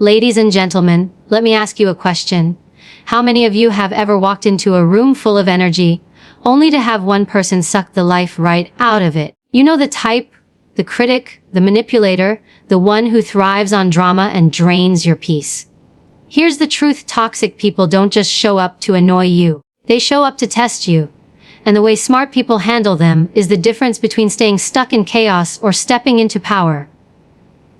Ladies and gentlemen, let me ask you a question. How many of you have ever walked into a room full of energy, only to have one person suck the life right out of it? You know the type, the critic, the manipulator, the one who thrives on drama and drains your peace. Here's the truth: toxic people don't just show up to annoy you. They show up to test you. And the way smart people handle them is the difference between staying stuck in chaos or stepping into power.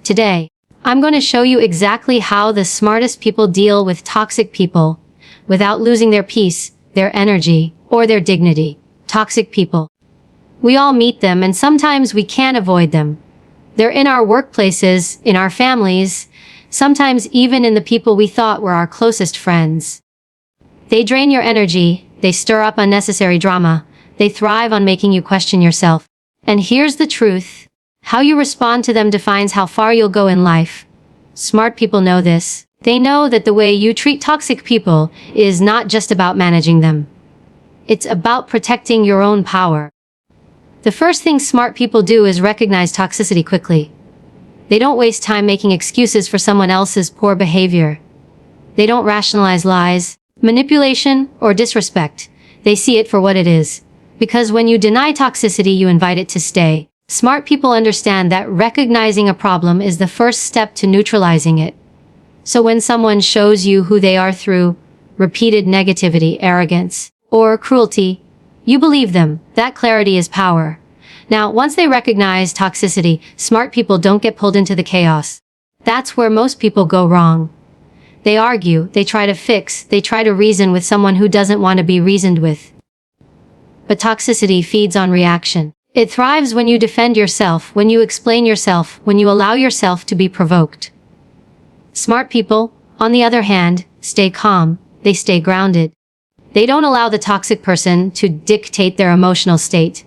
Today, I'm going to show you exactly how the smartest people deal with toxic people without losing their peace, their energy, or their dignity. Toxic people. We all meet them, and sometimes we can't avoid them. They're in our workplaces, in our families, sometimes even in the people we thought were our closest friends. They drain your energy, they stir up unnecessary drama, they thrive on making you question yourself. And here's the truth: how you respond to them defines how far you'll go in life. Smart people know this. They know that the way you treat toxic people is not just about managing them. It's about protecting your own power. The first thing smart people do is recognize toxicity quickly. They don't waste time making excuses for someone else's poor behavior. They don't rationalize lies, manipulation, or disrespect. They see it for what it is. Because when you deny toxicity, you invite it to stay. Smart people understand that recognizing a problem is the first step to neutralizing it. So when someone shows you who they are through repeated negativity, arrogance, or cruelty, you believe them. That clarity is power. Now, once they recognize toxicity, smart people don't get pulled into the chaos. That's where most people go wrong. They argue, they try to fix, they try to reason with someone who doesn't want to be reasoned with. But toxicity feeds on reaction. It thrives when you defend yourself, when you explain yourself, when you allow yourself to be provoked. Smart people, on the other hand, stay calm, they stay grounded. They don't allow the toxic person to dictate their emotional state.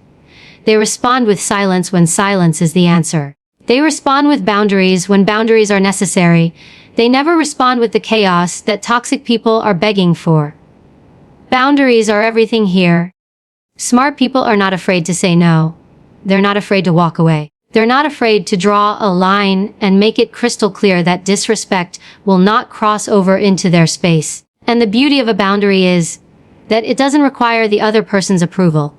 They respond with silence when silence is the answer. They respond with boundaries when boundaries are necessary. They never respond with the chaos that toxic people are begging for. Boundaries are everything here. Smart people are not afraid to say no. They're not afraid to walk away. They're not afraid to draw a line and make it crystal clear that disrespect will not cross over into their space. And the beauty of a boundary is that it doesn't require the other person's approval.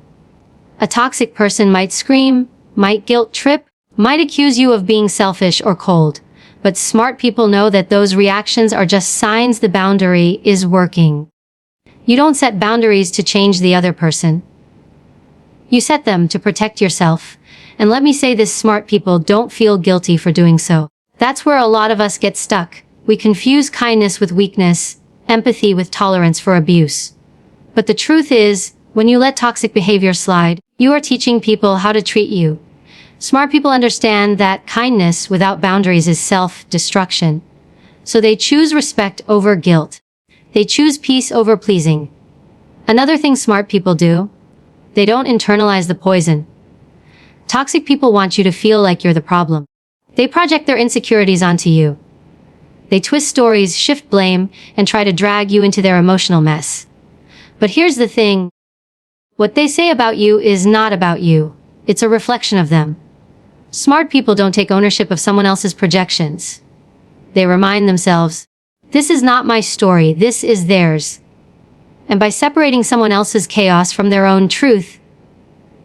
A toxic person might scream, might guilt trip, might accuse you of being selfish or cold. But smart people know that those reactions are just signs the boundary is working. You don't set boundaries to change the other person. You set them to protect yourself. And let me say this: smart people don't feel guilty for doing so. That's where a lot of us get stuck. We confuse kindness with weakness, empathy with tolerance for abuse. But the truth is, when you let toxic behavior slide, you are teaching people how to treat you. Smart people understand that kindness without boundaries is self-destruction. So they choose respect over guilt. They choose peace over pleasing. Another thing smart people do: they don't internalize the poison. Toxic people want you to feel like you're the problem. They project their insecurities onto you. They twist stories, shift blame, and try to drag you into their emotional mess. But here's the thing: what they say about you is not about you. It's a reflection of them. Smart people don't take ownership of someone else's projections. They remind themselves, this is not my story, this is theirs. And by separating someone else's chaos from their own truth,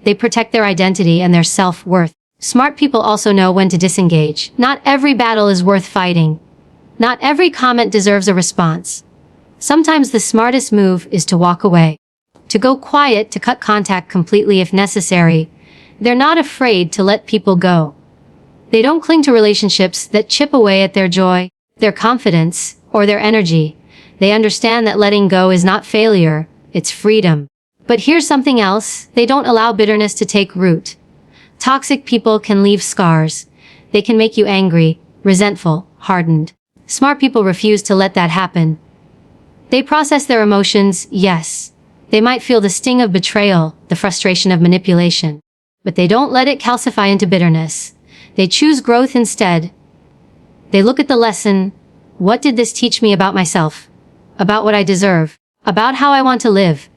they protect their identity and their self-worth. Smart people also know when to disengage. Not every battle is worth fighting. Not every comment deserves a response. Sometimes the smartest move is to walk away. To go quiet, to cut contact completely if necessary. They're not afraid to let people go. They don't cling to relationships that chip away at their joy, their confidence, or their energy. They understand that letting go is not failure, it's freedom. But here's something else: they don't allow bitterness to take root. Toxic people can leave scars. They can make you angry, resentful, hardened. Smart people refuse to let that happen. They process their emotions, yes. They might feel the sting of betrayal, the frustration of manipulation. But they don't let it calcify into bitterness. They choose growth instead. They look at the lesson: what did this teach me about myself? About what I deserve? About how I want to live?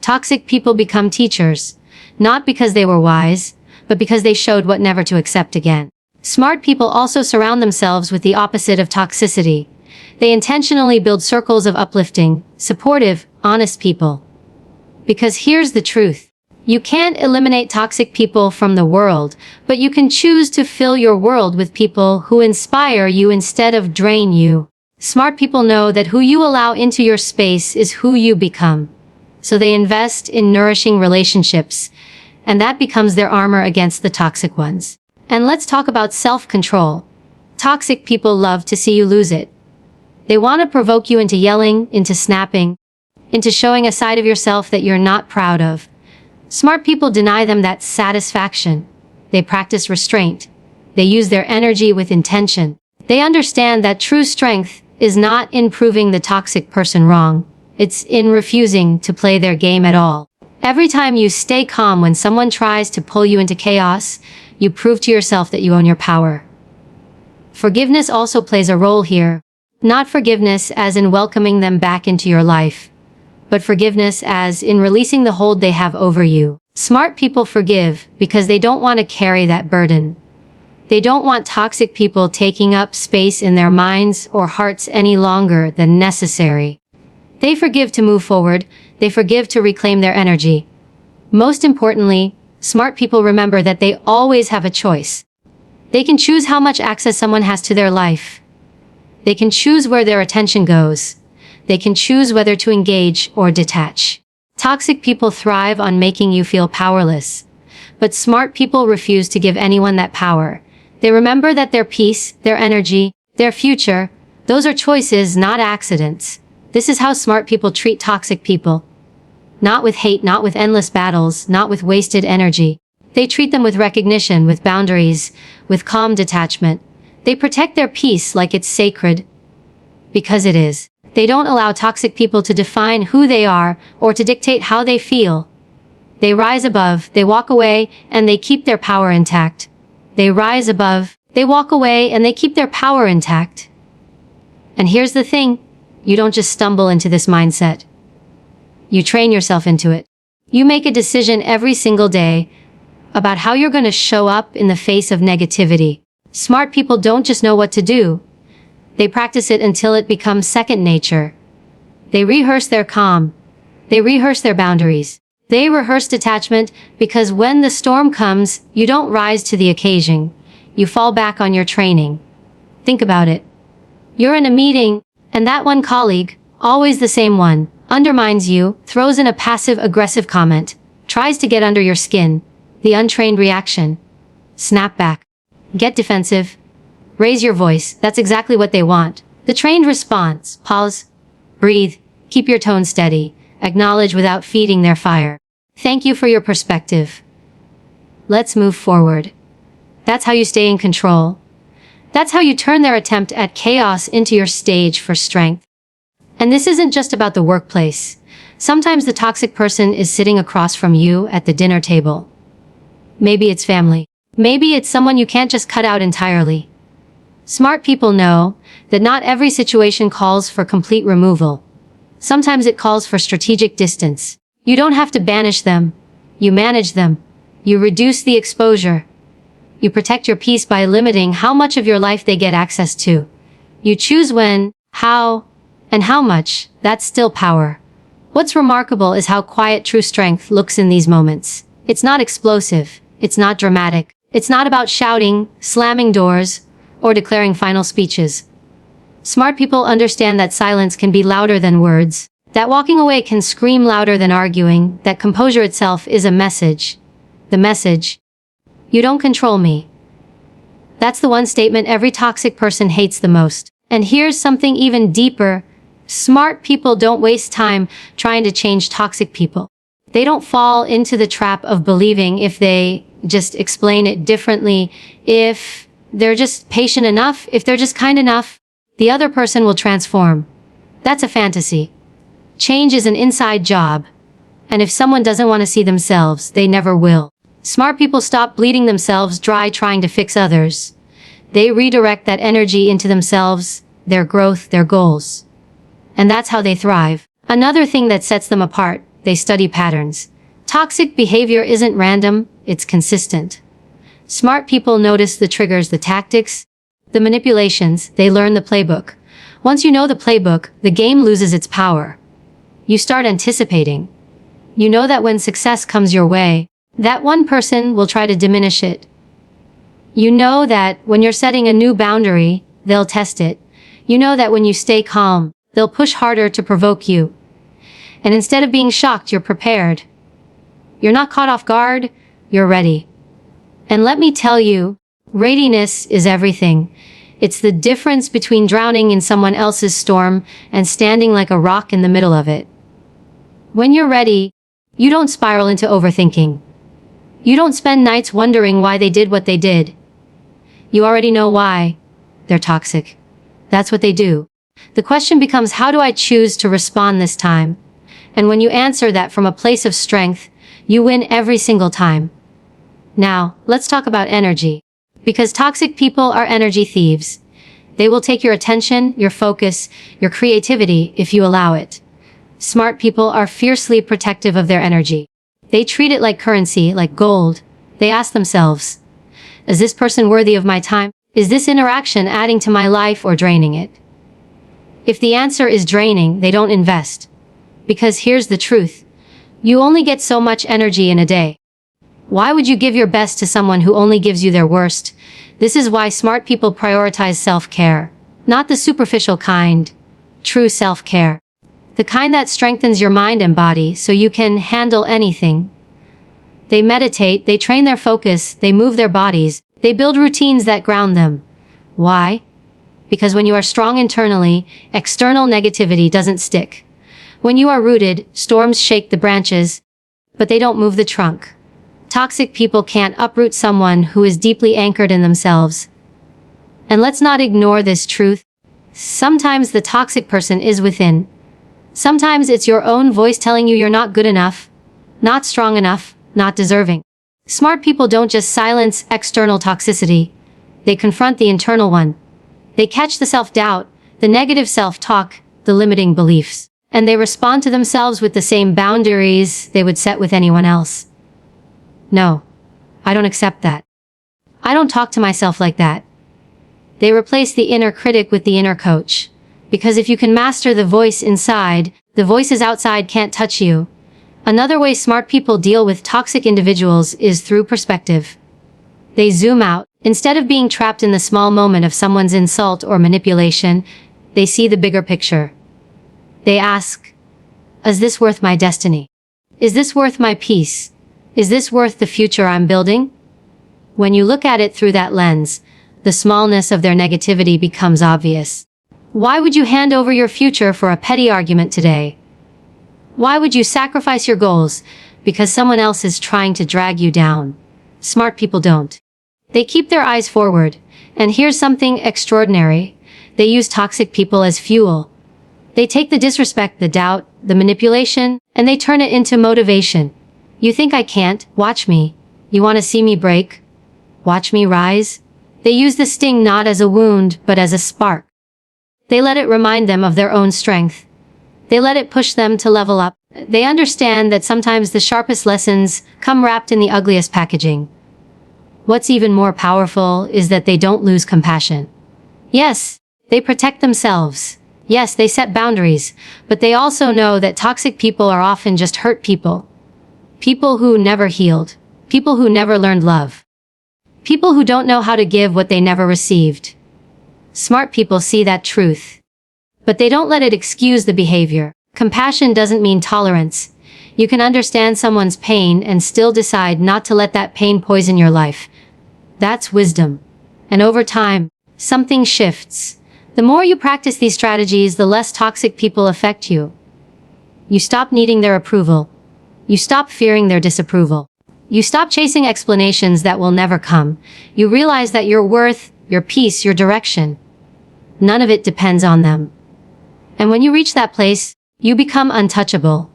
Toxic people become teachers, not because they were wise, but because they showed what never to accept again. Smart people also surround themselves with the opposite of toxicity. They intentionally build circles of uplifting, supportive, honest people. Because here's the truth. You can't eliminate toxic people from the world, but you can choose to fill your world with people who inspire you instead of drain you. Smart people know that who you allow into your space is who you become. So they invest in nourishing relationships, and that becomes their armor against the toxic ones. And let's talk about self-control. Toxic people love to see you lose it. They want to provoke you into yelling, into snapping, into showing a side of yourself that you're not proud of. Smart people deny them that satisfaction. They practice restraint. They use their energy with intention. They understand that true strength is not in proving the toxic person wrong. It's in refusing to play their game at all. Every time you stay calm when someone tries to pull you into chaos, you prove to yourself that you own your power. Forgiveness also plays a role here. Not forgiveness as in welcoming them back into your life, but forgiveness as in releasing the hold they have over you. Smart people forgive because they don't want to carry that burden. They don't want toxic people taking up space in their minds or hearts any longer than necessary. They forgive to move forward. They forgive to reclaim their energy. Most importantly, smart people remember that they always have a choice. They can choose how much access someone has to their life. They can choose where their attention goes. They can choose whether to engage or detach. Toxic people thrive on making you feel powerless. But smart people refuse to give anyone that power. They remember that their peace, their energy, their future, those are choices, not accidents. This is how smart people treat toxic people. Not with hate, not with endless battles, not with wasted energy. They treat them with recognition, with boundaries, with calm detachment. They protect their peace like it's sacred. Because it is. They don't allow toxic people to define who they are or to dictate how they feel. They rise above, they walk away, and they keep their power intact. They rise above, they walk away, and they keep their power intact. And here's the thing. You don't just stumble into this mindset. You train yourself into it. You make a decision every single day about how you're going to show up in the face of negativity. Smart people don't just know what to do. They practice it until it becomes second nature. They rehearse their calm. They rehearse their boundaries. They rehearse detachment because when the storm comes, you don't rise to the occasion. You fall back on your training. Think about it. You're in a meeting, and that one colleague, always the same one, undermines you, throws in a passive-aggressive comment, tries to get under your skin. The untrained reaction. Snap back. Get defensive. Raise your voice. That's exactly what they want. The trained response. Pause. Breathe. Keep your tone steady. Acknowledge without feeding their fire. Thank you for your perspective. Let's move forward. That's how you stay in control. That's how you turn their attempt at chaos into your stage for strength. And this isn't just about the workplace. Sometimes the toxic person is sitting across from you at the dinner table. Maybe it's family. Maybe it's someone you can't just cut out entirely. Smart people know that not every situation calls for complete removal. Sometimes it calls for strategic distance. You don't have to banish them. You manage them. You reduce the exposure. You protect your peace by limiting how much of your life they get access to. You choose when, how, and how much. That's still power. What's remarkable is how quiet true strength looks in these moments. It's not explosive. It's not dramatic. It's not about shouting, slamming doors, or declaring final speeches. Smart people understand that silence can be louder than words, that walking away can scream louder than arguing, that composure itself is a message. The message, you don't control me. That's the one statement every toxic person hates the most. And here's something even deeper. Smart people don't waste time trying to change toxic people. They don't fall into the trap of believing if they just explain it differently, if they're just patient enough, if they're just kind enough, the other person will transform. That's a fantasy. Change is an inside job. And if someone doesn't want to see themselves, they never will. Smart people stop bleeding themselves dry trying to fix others. They redirect that energy into themselves, their growth, their goals. And that's how they thrive. Another thing that sets them apart, they study patterns. Toxic behavior isn't random, it's consistent. Smart people notice the triggers, the tactics, the manipulations. They learn the playbook. Once you know the playbook, the game loses its power. You start anticipating. You know that when success comes your way, that one person will try to diminish it. You know that when you're setting a new boundary, they'll test it. You know that when you stay calm, they'll push harder to provoke you. And instead of being shocked, you're prepared. You're not caught off guard, you're ready. And let me tell you, readiness is everything. It's the difference between drowning in someone else's storm and standing like a rock in the middle of it. When you're ready, you don't spiral into overthinking. You don't spend nights wondering why they did what they did. You already know why. They're toxic. That's what they do. The question becomes, how do I choose to respond this time? And when you answer that from a place of strength, you win every single time. Now, let's talk about energy. Because toxic people are energy thieves. They will take your attention, your focus, your creativity if you allow it. Smart people are fiercely protective of their energy. They treat it like currency, like gold. They ask themselves, is this person worthy of my time? Is this interaction adding to my life or draining it? If the answer is draining, they don't invest. Because here's the truth. You only get so much energy in a day. Why would you give your best to someone who only gives you their worst? This is why smart people prioritize self-care. Not the superficial kind. True self-care. The kind that strengthens your mind and body so you can handle anything. They meditate, they train their focus, they move their bodies, they build routines that ground them. Why? Because when you are strong internally, external negativity doesn't stick. When you are rooted, storms shake the branches, but they don't move the trunk. Toxic people can't uproot someone who is deeply anchored in themselves. And let's not ignore this truth. Sometimes the toxic person is within. Sometimes it's your own voice telling you you're not good enough, not strong enough, not deserving. Smart people don't just silence external toxicity. They confront the internal one. They catch the self-doubt, the negative self-talk, the limiting beliefs. And they respond to themselves with the same boundaries they would set with anyone else. No, I don't accept that. I don't talk to myself like that. They replace the inner critic with the inner coach. Because if you can master the voice inside, the voices outside can't touch you. Another way smart people deal with toxic individuals is through perspective. They zoom out. Instead of being trapped in the small moment of someone's insult or manipulation, they see the bigger picture. They ask, is this worth my destiny? Is this worth my peace? Is this worth the future I'm building? When you look at it through that lens, the smallness of their negativity becomes obvious. Why would you hand over your future for a petty argument today? Why would you sacrifice your goals because someone else is trying to drag you down? Smart people don't. They keep their eyes forward. And here's something extraordinary. They use toxic people as fuel. They take the disrespect, the doubt, the manipulation, and they turn it into motivation. You think I can't? Watch me. You want to see me break? Watch me rise? They use the sting not as a wound, but as a spark. They let it remind them of their own strength. They let it push them to level up. They understand that sometimes the sharpest lessons come wrapped in the ugliest packaging. What's even more powerful is that they don't lose compassion. Yes, they protect themselves. Yes, they set boundaries, but they also know that toxic people are often just hurt people. People who never healed. People who never learned love. People who don't know how to give what they never received. Smart people see that truth. But they don't let it excuse the behavior. Compassion doesn't mean tolerance. You can understand someone's pain and still decide not to let that pain poison your life. That's wisdom. And over time, something shifts. The more you practice these strategies, the less toxic people affect you. You stop needing their approval. You stop fearing their disapproval. You stop chasing explanations that will never come. You realize that your worth, your peace, your direction, none of it depends on them. And when you reach that place, you become untouchable.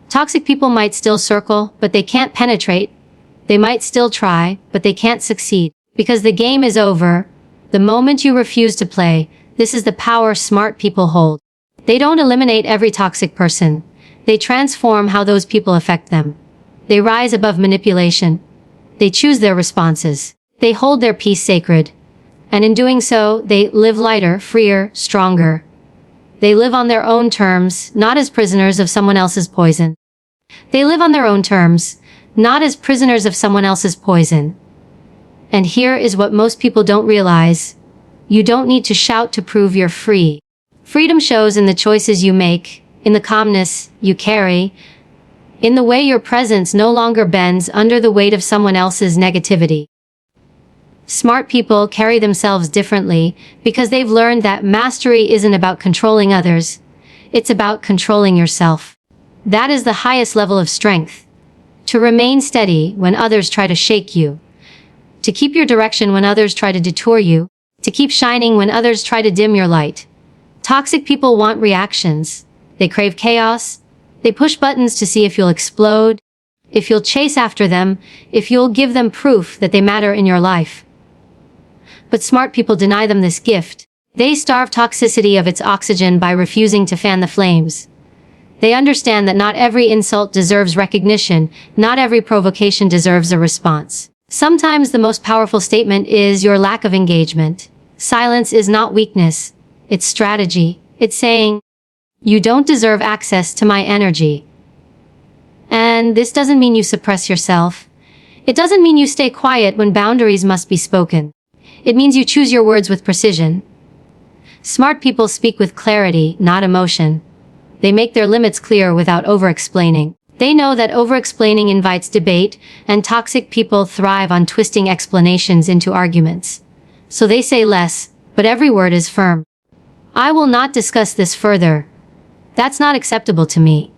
Toxic people might still circle, but they can't penetrate. They might still try, but they can't succeed. Because the game is over. The moment you refuse to play, this is the power smart people hold. They don't eliminate every toxic person. They transform how those people affect them. They rise above manipulation. They choose their responses. They hold their peace sacred. And in doing so, they live lighter, freer, stronger. They live on their own terms, not as prisoners of someone else's poison. They live on their own terms, not as prisoners of someone else's poison. And here is what most people don't realize. You don't need to shout to prove you're free. Freedom shows in the choices you make, in the calmness you carry, in the way your presence no longer bends under the weight of someone else's negativity. Smart people carry themselves differently because they've learned that mastery isn't about controlling others. It's about controlling yourself. That is the highest level of strength. To remain steady when others try to shake you. To keep your direction when others try to detour you. To keep shining when others try to dim your light. Toxic people want reactions. They crave chaos. They push buttons to see if you'll explode, if you'll chase after them, if you'll give them proof that they matter in your life. But smart people deny them this gift. They starve toxicity of its oxygen by refusing to fan the flames. They understand that not every insult deserves recognition, not every provocation deserves a response. Sometimes the most powerful statement is your lack of engagement. Silence is not weakness, it's strategy. It's saying, you don't deserve access to my energy. And this doesn't mean you suppress yourself. It doesn't mean you stay quiet when boundaries must be spoken. It means you choose your words with precision. Smart people speak with clarity, not emotion. They make their limits clear without over-explaining. They know that over-explaining invites debate, and toxic people thrive on twisting explanations into arguments. So they say less, but every word is firm. I will not discuss this further. That's not acceptable to me.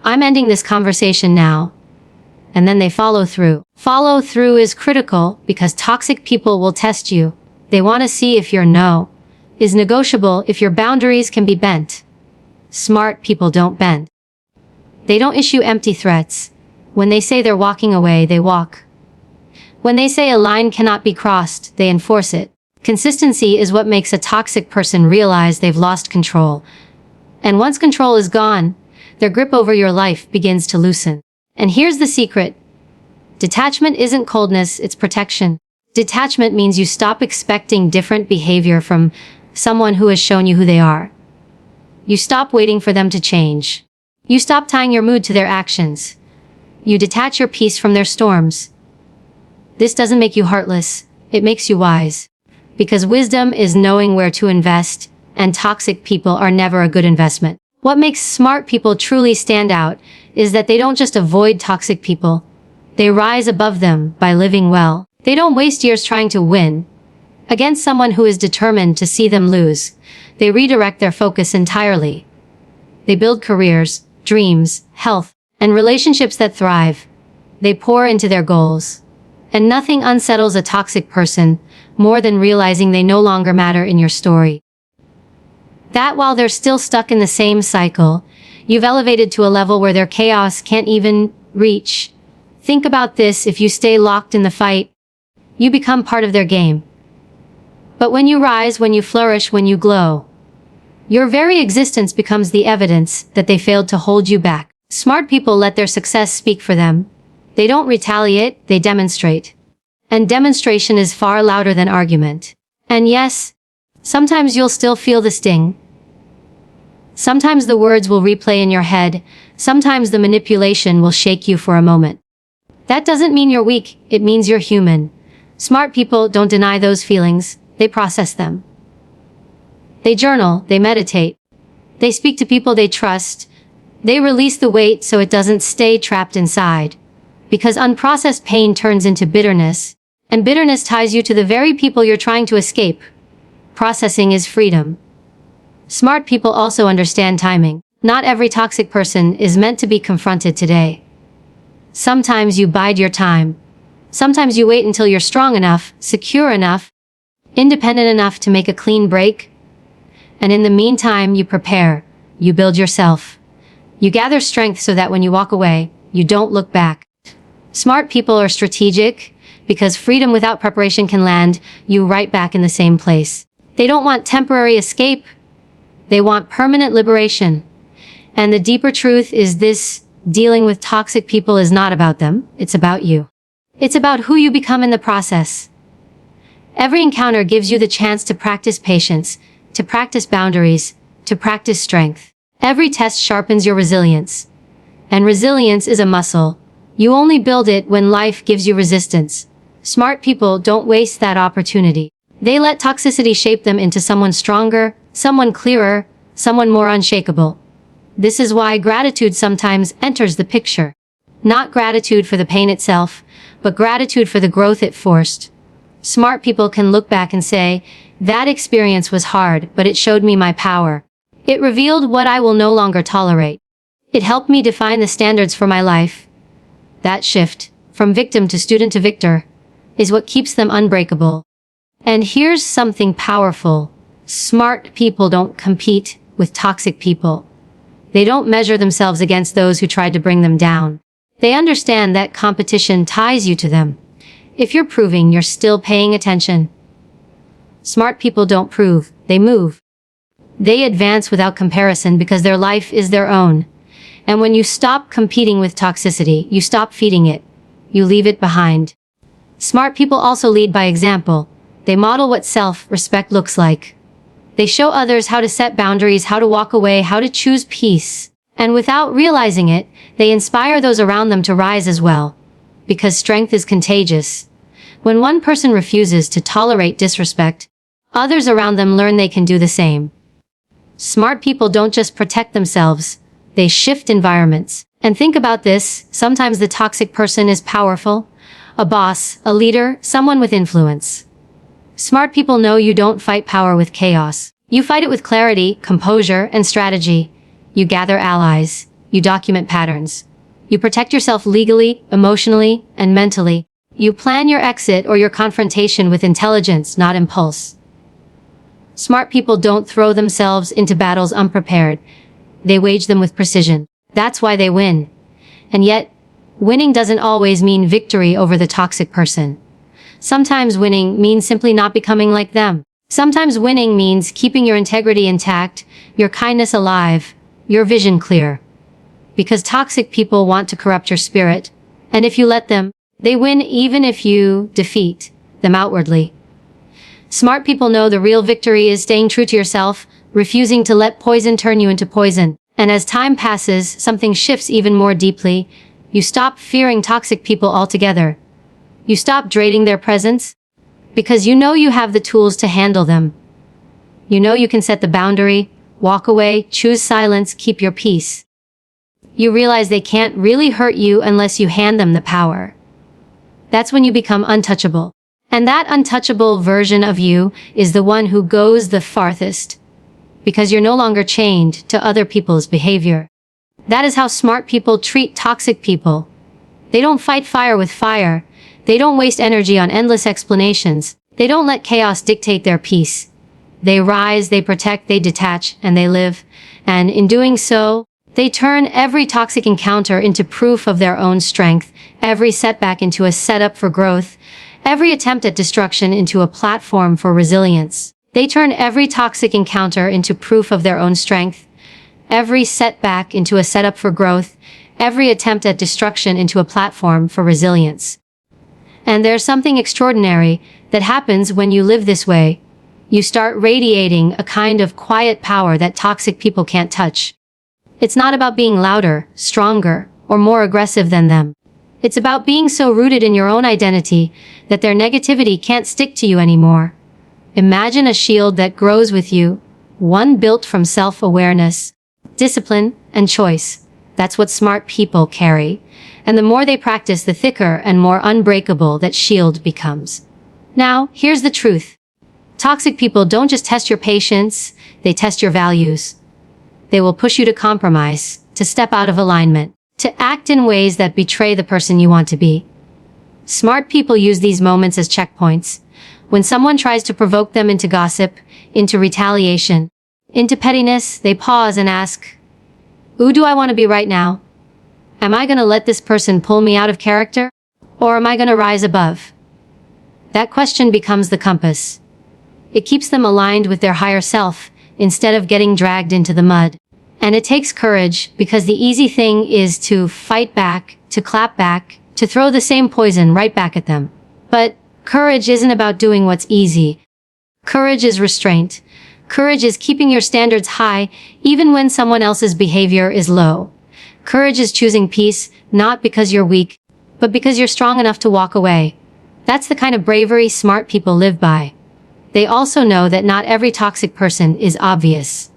I'm ending this conversation now. And then they follow through. Follow through is critical because toxic people will test you. They want to see if your no is negotiable, if your boundaries can be bent. Smart people don't bend. They don't issue empty threats. When they say they're walking away, they walk. When they say a line cannot be crossed, they enforce it. Consistency is what makes a toxic person realize they've lost control. And once control is gone, their grip over your life begins to loosen. And here's the secret. Detachment isn't coldness, it's protection. Detachment means you stop expecting different behavior from someone who has shown you who they are. You stop waiting for them to change. You stop tying your mood to their actions. You detach your peace from their storms. This doesn't make you heartless, it makes you wise. Because wisdom is knowing where to invest, and toxic people are never a good investment. What makes smart people truly stand out is that they don't just avoid toxic people. They rise above them by living well. They don't waste years trying to win against someone who is determined to see them lose. They redirect their focus entirely. They build careers, dreams, health, and relationships that thrive. They pour into their goals. And nothing unsettles a toxic person more than realizing they no longer matter in your story. That while they're still stuck in the same cycle, you've elevated to a level where their chaos can't even reach. Think about this: if you stay locked in the fight, you become part of their game. But when you rise, when you flourish, when you glow, your very existence becomes the evidence that they failed to hold you back. Smart people let their success speak for them. They don't retaliate, they demonstrate. And demonstration is far louder than argument. And yes, sometimes you'll still feel the sting. Sometimes the words will replay in your head. Sometimes the manipulation will shake you for a moment. That doesn't mean you're weak, it means you're human. Smart people don't deny those feelings, they process them. They journal, they meditate. They speak to people they trust. They release the weight so it doesn't stay trapped inside. Because unprocessed pain turns into bitterness, and bitterness ties you to the very people you're trying to escape. Processing is freedom. Smart people also understand timing. Not every toxic person is meant to be confronted today. Sometimes you bide your time. Sometimes you wait until you're strong enough, secure enough, independent enough to make a clean break. And in the meantime, you prepare. You build yourself. You gather strength so that when you walk away, you don't look back. Smart people are strategic, because freedom without preparation can land you right back in the same place. They don't want temporary escape. They want permanent liberation. And the deeper truth is this: dealing with toxic people is not about them, it's about you. It's about who you become in the process. Every encounter gives you the chance to practice patience, to practice boundaries, to practice strength. Every test sharpens your resilience. And resilience is a muscle. You only build it when life gives you resistance. Smart people don't waste that opportunity. They let toxicity shape them into someone stronger, someone clearer, someone more unshakable. This is why gratitude sometimes enters the picture. Not gratitude for the pain itself, but gratitude for the growth it forced. Smart people can look back and say, that experience was hard, but it showed me my power. It revealed what I will no longer tolerate. It helped me define the standards for my life. That shift, from victim to student to victor, is what keeps them unbreakable. And here's something powerful. Smart people don't compete with toxic people. They don't measure themselves against those who tried to bring them down. They understand that competition ties you to them. If you're proving, you're still paying attention. Smart people don't prove, they move. They advance without comparison because their life is their own. And when you stop competing with toxicity, you stop feeding it. You leave it behind. Smart people also lead by example. They model what self-respect looks like. They show others how to set boundaries, how to walk away, how to choose peace. And without realizing it, they inspire those around them to rise as well. Because strength is contagious. When one person refuses to tolerate disrespect, others around them learn they can do the same. Smart people don't just protect themselves, they shift environments. And think about this, sometimes the toxic person is powerful, a boss, a leader, someone with influence. Smart people know you don't fight power with chaos. You fight it with clarity, composure, and strategy. You gather allies. You document patterns. You protect yourself legally, emotionally, and mentally. You plan your exit or your confrontation with intelligence, not impulse. Smart people don't throw themselves into battles unprepared. They wage them with precision. That's why they win. And yet, winning doesn't always mean victory over the toxic person. Sometimes winning means simply not becoming like them. Sometimes winning means keeping your integrity intact, your kindness alive, your vision clear. Because toxic people want to corrupt your spirit. And if you let them, they win even if you defeat them outwardly. Smart people know the real victory is staying true to yourself, refusing to let poison turn you into poison. And as time passes, something shifts even more deeply. You stop fearing toxic people altogether. You stop dreading their presence because you know you have the tools to handle them. You know you can set the boundary, walk away, choose silence, keep your peace. You realize they can't really hurt you unless you hand them the power. That's when you become untouchable. And that untouchable version of you is the one who goes the farthest because you're no longer chained to other people's behavior. That is how smart people treat toxic people. They don't fight fire with fire. They don't waste energy on endless explanations. They don't let chaos dictate their peace. They rise, they protect, they detach, and they live. And in doing so, they turn every toxic encounter into proof of their own strength, every setback into a setup for growth, every attempt at destruction into a platform for resilience. They turn every toxic encounter into proof of their own strength, every setback into a setup for growth, every attempt at destruction into a platform for resilience. And there's something extraordinary that happens when you live this way. You start radiating a kind of quiet power that toxic people can't touch. It's not about being louder, stronger, or more aggressive than them. It's about being so rooted in your own identity that their negativity can't stick to you anymore. Imagine a shield that grows with you, one built from self-awareness, discipline, and choice. That's what smart people carry. And the more they practice, the thicker and more unbreakable that shield becomes. Now, here's the truth. Toxic people don't just test your patience, they test your values. They will push you to compromise, to step out of alignment, to act in ways that betray the person you want to be. Smart people use these moments as checkpoints. When someone tries to provoke them into gossip, into retaliation, into pettiness, they pause and ask, who do I want to be right now? Am I going to let this person pull me out of character? Or am I going to rise above? That question becomes the compass. It keeps them aligned with their higher self, instead of getting dragged into the mud. And it takes courage, because the easy thing is to fight back, to clap back, to throw the same poison right back at them. But courage isn't about doing what's easy. Courage is restraint. Courage is keeping your standards high even when someone else's behavior is low. Courage is choosing peace, not because you're weak, but because you're strong enough to walk away. That's the kind of bravery smart people live by. They also know that not every toxic person is obvious.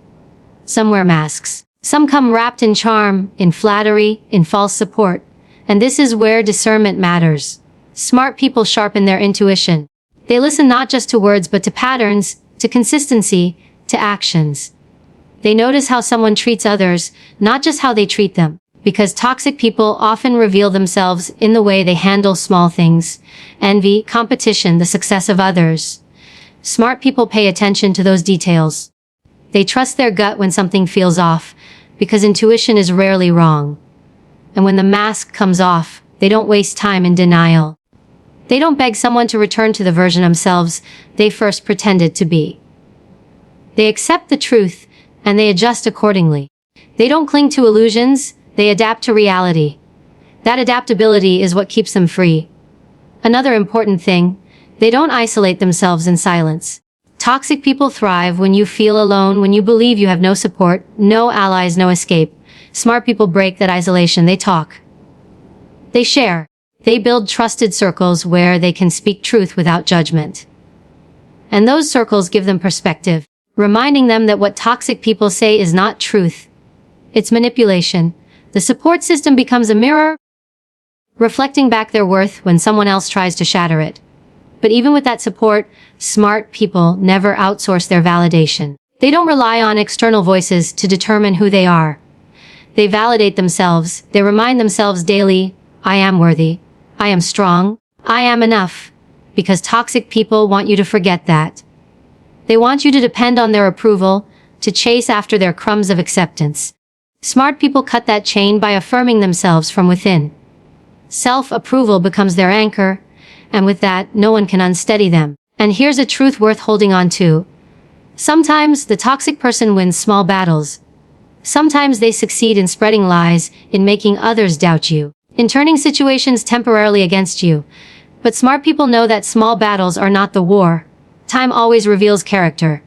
Some wear masks. Some come wrapped in charm, in flattery, in false support. And this is where discernment matters. Smart people sharpen their intuition. They listen not just to words but to patterns, to consistency, to actions. They notice how someone treats others, not just how they treat them. Because toxic people often reveal themselves in the way they handle small things. Envy, competition, the success of others. Smart people pay attention to those details. They trust their gut when something feels off, because intuition is rarely wrong. And when the mask comes off, they don't waste time in denial. They don't beg someone to return to the version of themselves they first pretended to be. They accept the truth, and they adjust accordingly. They don't cling to illusions, they adapt to reality. That adaptability is what keeps them free. Another important thing, they don't isolate themselves in silence. Toxic people thrive when you feel alone, when you believe you have no support, no allies, no escape. Smart people break that isolation. They talk. They share. They build trusted circles where they can speak truth without judgment. And those circles give them perspective, reminding them that what toxic people say is not truth. It's manipulation. The support system becomes a mirror, reflecting back their worth when someone else tries to shatter it. But even with that support, smart people never outsource their validation. They don't rely on external voices to determine who they are. They validate themselves. They remind themselves daily, I am worthy. I am strong. I am enough. Because toxic people want you to forget that. They want you to depend on their approval, to chase after their crumbs of acceptance. Smart people cut that chain by affirming themselves from within. Self-approval becomes their anchor, and with that, no one can unsteady them. And here's a truth worth holding on to. Sometimes the toxic person wins small battles. Sometimes they succeed in spreading lies, in making others doubt you, in turning situations temporarily against you. But smart people know that small battles are not the war. Time always reveals character.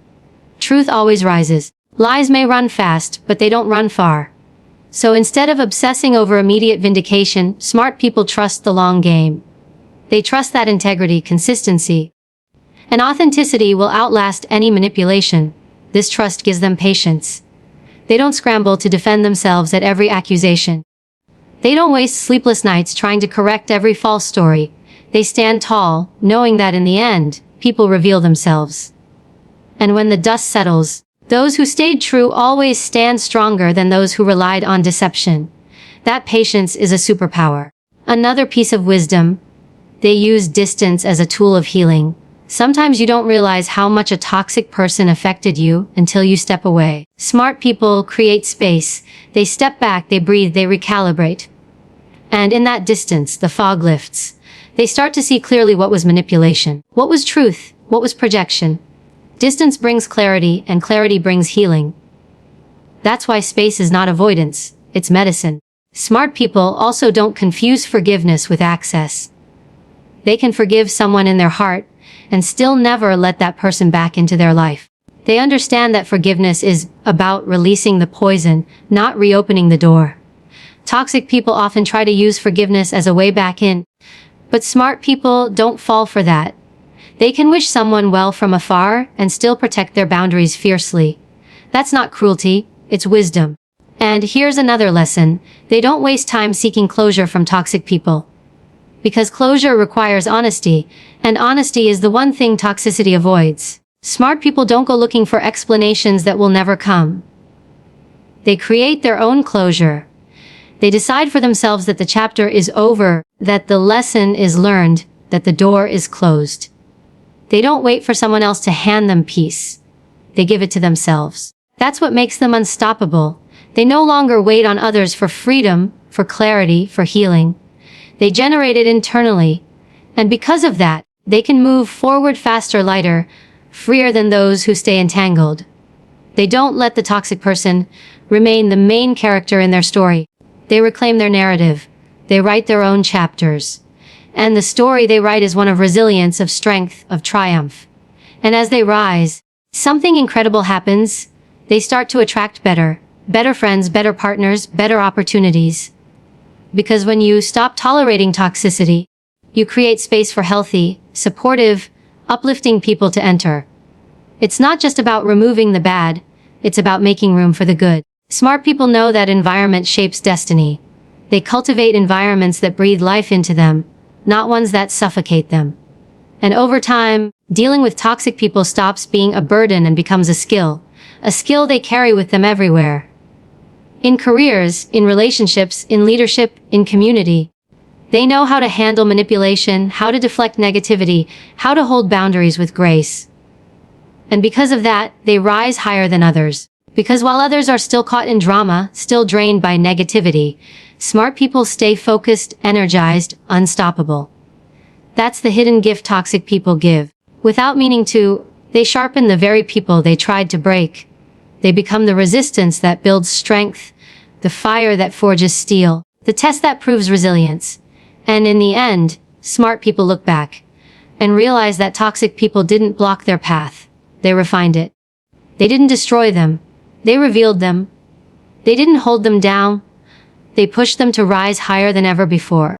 Truth always rises. Lies may run fast, but they don't run far. So instead of obsessing over immediate vindication, smart people trust the long game. They trust that integrity, consistency, and authenticity will outlast any manipulation. This trust gives them patience. They don't scramble to defend themselves at every accusation. They don't waste sleepless nights trying to correct every false story. They stand tall, knowing that in the end, people reveal themselves. And when the dust settles, those who stayed true always stand stronger than those who relied on deception. That patience is a superpower. Another piece of wisdom, they use distance as a tool of healing. Sometimes you don't realize how much a toxic person affected you until you step away. Smart people create space. They step back, they breathe, they recalibrate. And in that distance, the fog lifts. They start to see clearly what was manipulation, what was truth, what was projection. Distance brings clarity, and clarity brings healing. That's why space is not avoidance, it's medicine. Smart people also don't confuse forgiveness with access. They can forgive someone in their heart, and still never let that person back into their life. They understand that forgiveness is about releasing the poison, not reopening the door. Toxic people often try to use forgiveness as a way back in, but smart people don't fall for that. They can wish someone well from afar and still protect their boundaries fiercely. That's not cruelty, it's wisdom. And here's another lesson. They don't waste time seeking closure from toxic people. Because closure requires honesty, and honesty is the one thing toxicity avoids. Smart people don't go looking for explanations that will never come. They create their own closure. They decide for themselves that the chapter is over, that the lesson is learned, that the door is closed. They don't wait for someone else to hand them peace. They give it to themselves. That's what makes them unstoppable. They no longer wait on others for freedom, for clarity, for healing. They generate it internally, and because of that, they can move forward faster, lighter, freer than those who stay entangled. They don't let the toxic person remain the main character in their story. They reclaim their narrative. They write their own chapters. And the story they write is one of resilience, of strength, of triumph. And as they rise, something incredible happens. They start to attract better friends, better partners, better opportunities. Because when you stop tolerating toxicity, you create space for healthy, supportive, uplifting people to enter. It's not just about removing the bad, it's about making room for the good. Smart people know that environment shapes destiny. They cultivate environments that breathe life into them, not ones that suffocate them. And over time, dealing with toxic people stops being a burden and becomes a skill they carry with them everywhere. In careers, in relationships, in leadership, in community. They know how to handle manipulation, how to deflect negativity, how to hold boundaries with grace. And because of that, they rise higher than others. Because while others are still caught in drama, still drained by negativity, smart people stay focused, energized, unstoppable. That's the hidden gift toxic people give. Without meaning to, they sharpen the very people they tried to break. They become the resistance that builds strength, the fire that forges steel, the test that proves resilience. And in the end, smart people look back and realize that toxic people didn't block their path. They refined it. They didn't destroy them. They revealed them. They didn't hold them down. They pushed them to rise higher than ever before.